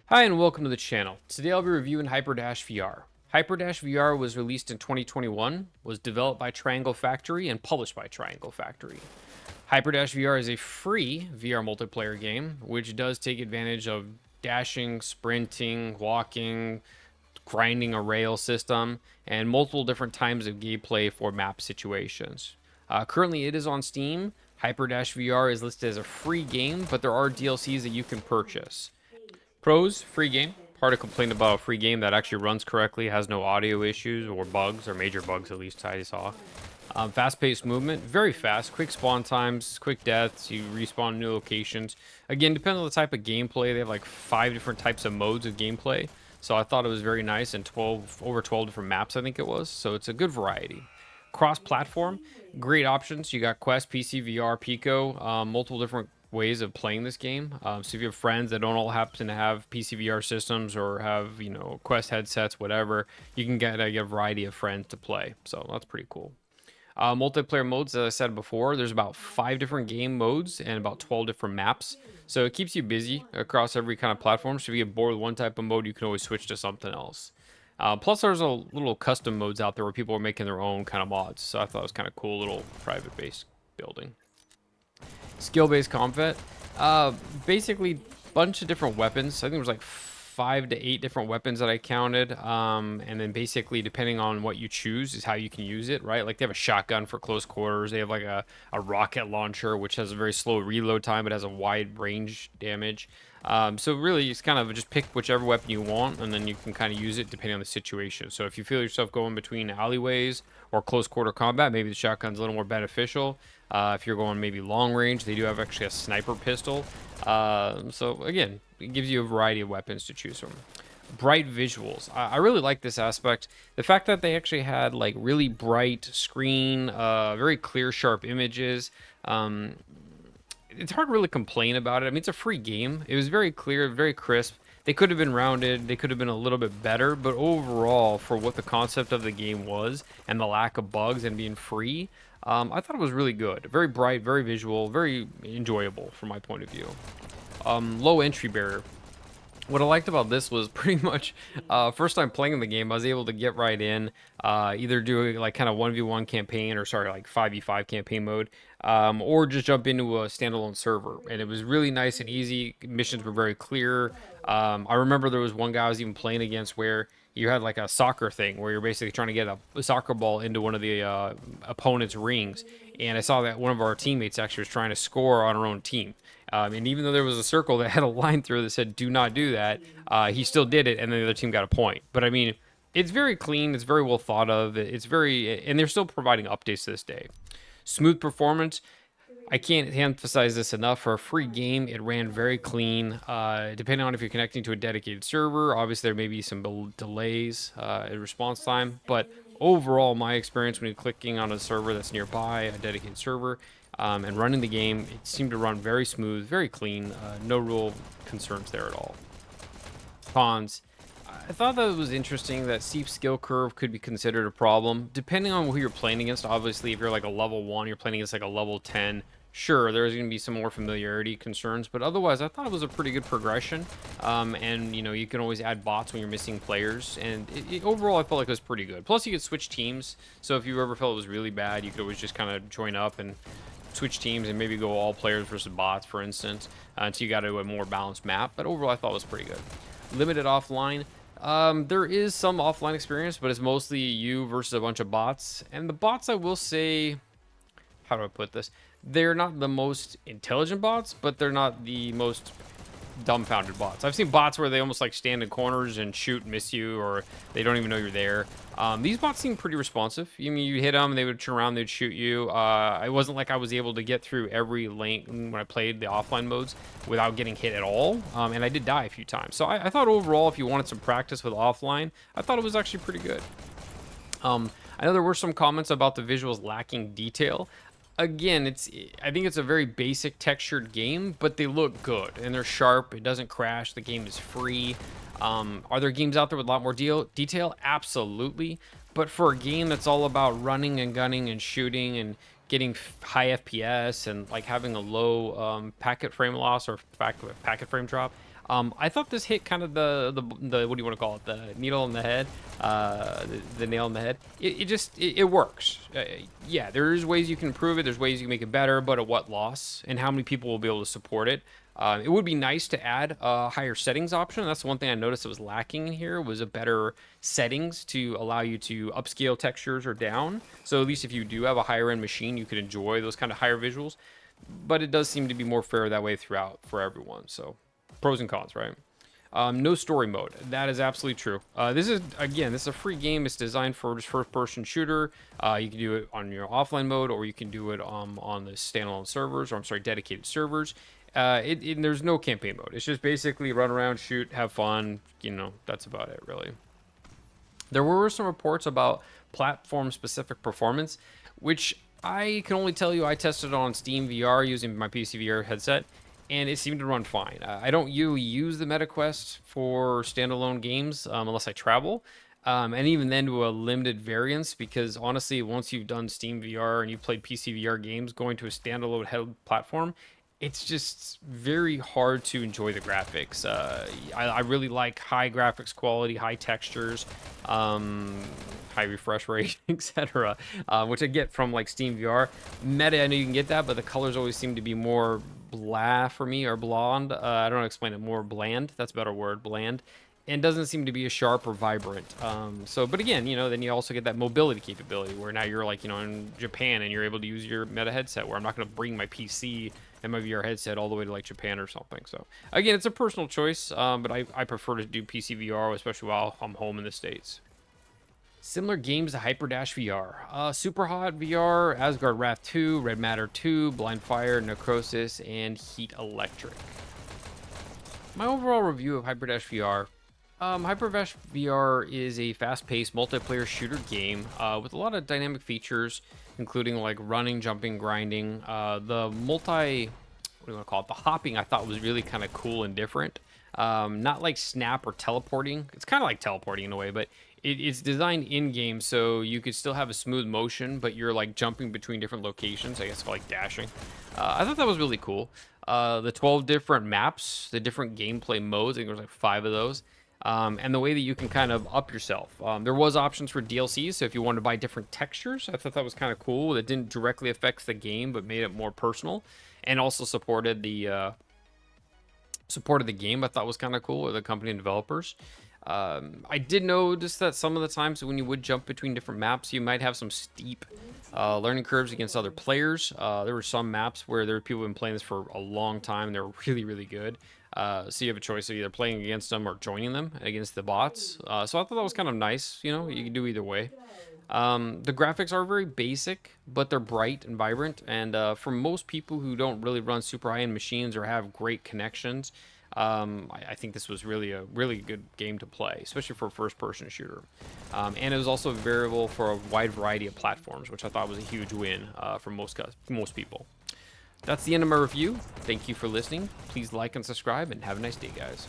Hi and welcome to the channel. Today I'll be reviewing HyperDash VR. HyperDash VR was released in 2021, was developed by Triangle Factory and published by Triangle Factory. HyperDash VR is a free VR multiplayer game, which does take advantage of dashing, sprinting, walking, grinding a rail system, and multiple different types of gameplay for map situations. Currently, it is on Steam. HyperDash VR is listed as a free game, but there are DLCs that you can purchase. Pros, free game. Hard to complain about a free game that actually runs correctly, has no audio issues or bugs, or major bugs at least I saw. Fast-paced movement, very fast, quick spawn times, quick deaths, you respawn in new locations. Again, depends on the type of gameplay. They have like 5 different types of modes of gameplay. So I thought it was very nice, and over 12 different maps I think it was. So it's a good variety. Cross-platform, great options. You got Quest, PC, VR, Pico, multiple different ways of playing this game. So if you have friends that don't all happen to have PC VR systems or have, Quest headsets, whatever, you can get a variety of friends to play. So that's pretty cool. Multiplayer modes, as I said before, there's about 5 different game modes and about 12 different maps. So it keeps you busy across every kind of platform. So if you get bored with one type of mode, you can always switch to something else. Plus, there's a little custom modes out there where people are making their own kind of mods. So I thought it was kind of cool, little private base building. Skill-based combat. Basically, bunch of different weapons. I think there was like 5 to 8 different weapons that I counted. And then basically, depending on what you choose, is how you can use it, right? Like they have a shotgun for close quarters. They have like a rocket launcher, which has a very slow reload time, but has a wide range damage. So really, it's kind of just pick whichever weapon you want, and then you can kind of use it depending on the situation. So if you feel yourself going between alleyways or close quarter combat, maybe the shotgun's a little more beneficial. If you're going maybe long range, they do have actually a sniper pistol. So again, it gives you a variety of weapons to choose from. Bright visuals. I really like this aspect. The fact that they actually had like really bright screen, very clear, sharp images. It's hard to really complain about it. I mean, it's a free game. It was very clear, very crisp. They could have been rounded. They could have been a little bit better. But overall, for what the concept of the game was and the lack of bugs and being free, I thought it was really good. Very bright, very visual, very enjoyable from my point of view. Low entry barrier. What I liked about this was pretty much first time playing the game, I was able to get right in, either do like kind of 1v1 campaign or sorry, like 5v5 campaign mode, or just jump into a standalone server. And it was really nice and easy. Missions were very clear. I remember there was one guy I was even playing against where you had like a soccer thing where you're basically trying to get a soccer ball into one of the opponent's rings. And I saw that one of our teammates actually was trying to score on our own team. And even though there was a circle that had a line through that said "Do not do that," he still did it, and then the other team got a point. But I mean, it's very clean. It's very well thought of. It's very, and they're still providing updates to this day. Smooth performance. I can't emphasize this enough. For a free game, it ran very clean. Depending on if you're connecting to a dedicated server, obviously there may be some delays in response time. But overall, my experience when you're clicking on a server that's nearby, a dedicated server, and running the game, it seemed to run very smooth, very clean. No real concerns there at all. Cons. I thought that it was interesting that steep skill curve could be considered a problem. Depending on who you're playing against, obviously, if you're like a level 1, you're playing against like a level 10, sure, there's going to be some more familiarity concerns, but otherwise, I thought it was a pretty good progression. And, you can always add bots when you're missing players, and overall, I felt like it was pretty good. Plus, you could switch teams, so if you ever felt it was really bad, you could always just kind of join up and switch teams and maybe go all players versus bots, for instance, until you got to a more balanced map. But overall, I thought it was pretty good. Limited offline. There is some offline experience, but it's mostly you versus a bunch of bots. And the bots, I will say, how do I put this? They're not the most intelligent bots, but they're not the most dumbfounded bots. I've seen bots where they almost like stand in corners and shoot and miss you, or they don't even know you're there. These bots seem pretty responsive. You hit them, they would turn around, they'd shoot you. It wasn't like I was able to get through every lane when I played the offline modes without getting hit at all. And I did die a few times. So I thought overall, if you wanted some practice with offline, I thought it was actually pretty good. I know there were some comments about the visuals lacking detail. Again, I think it's a very basic textured game, but they look good and they're sharp. It doesn't crash. The game is free. Are there games out there with a lot more detail? Absolutely. But for a game that's all about running and gunning and shooting and getting high FPS and like having a low packet frame loss or packet frame drop, I thought this hit kind of the what do you want to call it, the needle in the head, the nail in the head. It works. Yeah, there's ways you can improve it. There's ways you can make it better, but at what loss? And how many people will be able to support it? It would be nice to add a higher settings option. That's the one thing I noticed that was lacking in here, was a better settings to allow you to upscale textures or down. So at least if you do have a higher end machine, you could enjoy those kind of higher visuals. But it does seem to be more fair that way throughout for everyone. So pros and cons, right? No story mode. That is absolutely true. This is a free game. It's designed for just first-person shooter. You can do it on your offline mode, or you can do it on the standalone servers, or I'm sorry, dedicated servers. There's no campaign mode. It's just basically run around, shoot, have fun. You know, that's about it, really. There were some reports about platform-specific performance, which I can only tell you I tested on Steam VR using my PC VR headset, and it seemed to run fine. I don't really use the MetaQuest for standalone games unless I travel, and even then to a limited variance, because honestly, once you've done Steam VR and you've played PC VR games, going to a standalone head platform, it's just very hard to enjoy the graphics. I really like high graphics quality, high textures, high refresh rate, etc., which I get from like Steam VR. Meta, I know you can get that, but the colors always seem to be more blah for me, or blonde. I don't know how to explain it. More bland. That's a better word, bland. And doesn't seem to be as sharp or vibrant. But again, you know, then you also get that mobility capability where now you're like, you know, in Japan and you're able to use your Meta headset, where I'm not going to bring my PC and my VR headset all the way to like Japan or something. So again, it's a personal choice, but I prefer to do PC VR, especially while I'm home in the States. Similar games to Hyperdash VR. Super Hot VR, Asgard Wrath 2, Red Matter 2, Blind Fire, Necrosis, and Heat Electric. My overall review of Hyperdash VR. Hyperdash VR is a fast-paced multiplayer shooter game with a lot of dynamic features, including like running, jumping, grinding. The what do you want to call it? The hopping I thought was really kind of cool and different. Not like snap or teleporting. It's kind of like teleporting in a way, but it's designed in-game so you could still have a smooth motion, but you're like jumping between different locations. I guess like dashing. I thought that was really cool. The 12 different maps, the different gameplay modes. I think there was like 5 of those. And the way that you can kind of up yourself. There was options for DLCs, so if you wanted to buy different textures, I thought that was kind of cool. That didn't directly affect the game, but made it more personal, and also supported the game. I thought was kind of cool, or the company and developers. I did notice that some of the times when you would jump between different maps, you might have some steep learning curves against other players. There were some maps where there were people who've been playing this for a long time. They're really, really good. So you have a choice of either playing against them or joining them against the bots. So I thought that was kind of nice. You know, you can do either way. The graphics are very basic, but they're bright and vibrant. And for most people who don't really run super high-end machines or have great connections, I think this was really a really good game to play, especially for a first-person shooter. And it was also available for a wide variety of platforms, which I thought was a huge win for most people. That's the end of my review. Thank you for listening. Please like and subscribe, and have a nice day, guys.